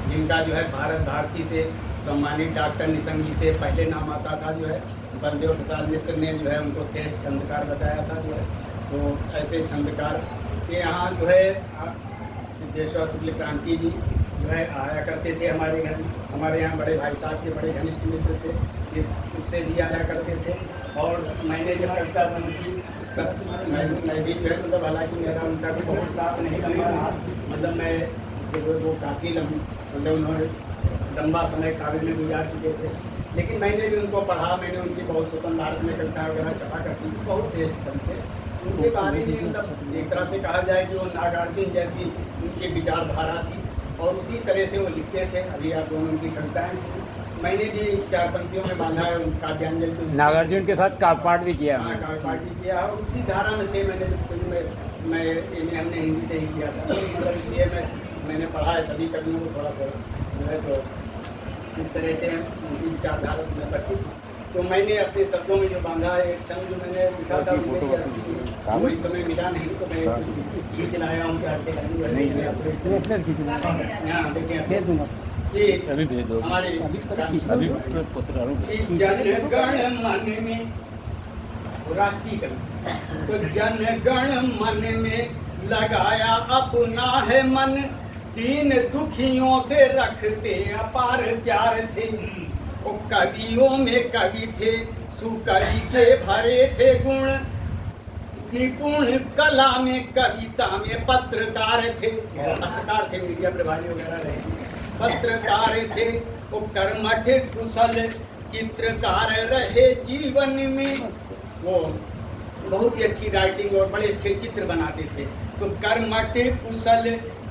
जिनका जो है भारत भारती से सम्मानित डॉक्टर निसंगी से पहले नाम आता था जो है बलदेव प्रसाद मिश्र ने जो है उनको श्रेष्ठ छंदकार बताया था जो है। तो ऐसे छंदकार के यहाँ जो है सिद्धेश्वर शुक्ल क्रांति जी जो है आया करते थे हमारे घर। हमारे यहाँ बड़े भाई साहब के बड़े घनिष्ठ मित्र थे, उससे भी आया करते थे। और मैंने जब कविता शुरू की तब मैं भी जो है मतलब हालांकि मेरा उनका भी बहुत साथ नहीं लगा, मतलब मैं वो काफ़ी मतलब उन्होंने लंबा समय काव्य में गुजार चुके थे, लेकिन मैंने भी उनको पढ़ा। मैंने उनकी बहुत स्वतंत्र भारत में कविता वगैरह छपा करती थी, बहुत श्रेष्ठ कवि थे। उनके बारे में मतलब एक तरह से कहा जाए कि वो नागार्जुन जैसी उनकी विचारधारा थी और उसी तरह से वो लिखते थे। अभी आप दोनों उनकी कविताएँ सुनी, मैंने भी 4 पंक्तियों में बांधा है काव्यांजलि को। नागार्जुन के साथ काव्यपाठ भी किया। हाँ, काव्यपाठ भी किया और उसी धारा में थे। मैंने मैं हमने हिंदी से ही किया था, मतलब इसलिए मैंने पढ़ा है सभी कवियों को थोड़ा थोड़ा जो है। तो इस तरह से उनकी विचारधारा से मैं परिचित हूँ। तो मैंने अपने शब्दों में जो बांधा है एक छंद जो मैंने लिखा था वो इस समय मिला नहीं, तो मैं खींच लाया हूँ। क्या अच्छे हमारे जनगण मन में राष्ट्रीय कवि, तो जनगण मन में लगाया अपना है मन, दीन दुखियों से रखते अपार प्यार थे। वो कवियों में कवि थे, सुकवि के भरे थे गुण, निपुण कला में कविता में पत्रकार थे। पत्रकार थे, मीडिया प्रभारी वगैरह रहे, पत्रकार थे। वो कर्मठ कुशल चित्रकार रहे जीवन में, वो बहुत ही अच्छी राइटिंग और बड़े अच्छे चित्र बनाते थे। तो कर्मठ कुशल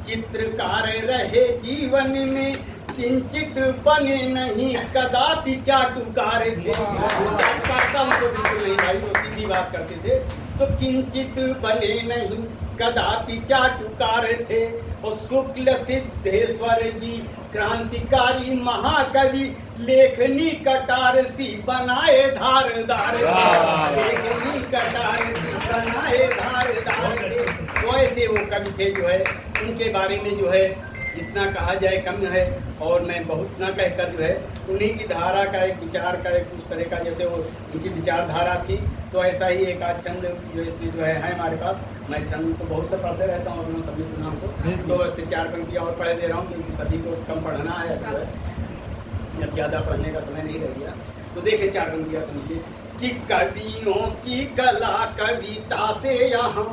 चित्रकार रहे जीवन में, किंचित बने नहीं कदापि चाटुकार थे। चाटुकारता उनको बिल्कुल नहीं भाई, वो सीधी बात करते थे। तो किंचित बने नहीं कदापि चाटुकार थे। और शुक्ल सिद्धेश्वर जी क्रांतिकारी महाकवि, लेखनी कटार सी बनाए धारदार, लेखनी कटार सी बनाए धारदार। तो ऐसे वो कवि थे जो है, उनके बारे में जो है जितना कहा जाए कम है। और मैं बहुत ना कहकर जो है उन्हीं की धारा का एक विचार का एक उस तरह का जैसे वो उनकी विचारधारा थी, तो ऐसा ही एक आध छंद जो इसमें जो है हमारे पास। मैं छंद तो बहुत से पढ़ते रहता हूँ और उन्होंने सभी सुना हमको, तो ऐसे 4 पंक्तियाँ और पढ़े दे रहा हूँ क्योंकि सभी को कम पढ़ना है जो है, जब ज़्यादा पढ़ने का समय नहीं रह गया। तो देखिए 4 पंक्तियाँ सुनिए कि कवियों की कला कविता से यहाँ,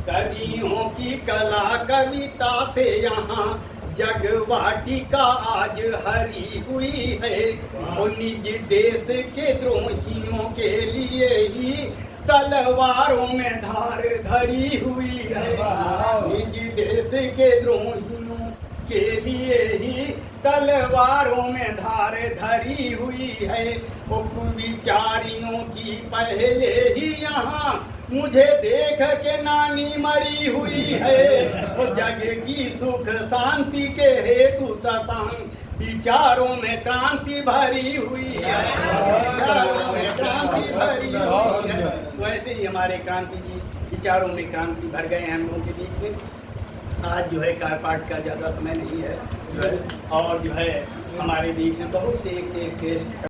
कवियों की कला कविता से यहाँ जगवाटिका आज हरी हुई है। और निज देश के द्रोहियों के लिए ही तलवारों में धार धरी हुई है। निज देश के द्रोहियों के लिए ही तलवारों में धार धरी हुई है। विचारियों की पहले ही यहाँ मुझे देख के नानी मरी हुई है। और जग की सुख शांति के हेतु शशांक विचारों में क्रांति भरी हुई है, विचारों में क्रांति भरी हुई है। तो ऐसे ही हमारे क्रांति जी विचारों में क्रांति भर गए हैं हम लोगों के बीच में। आज जो है कार्यपाठ का ज़्यादा समय नहीं है जो है, और जो है हमारे बीच में बहुत से एक श्रेष्ठ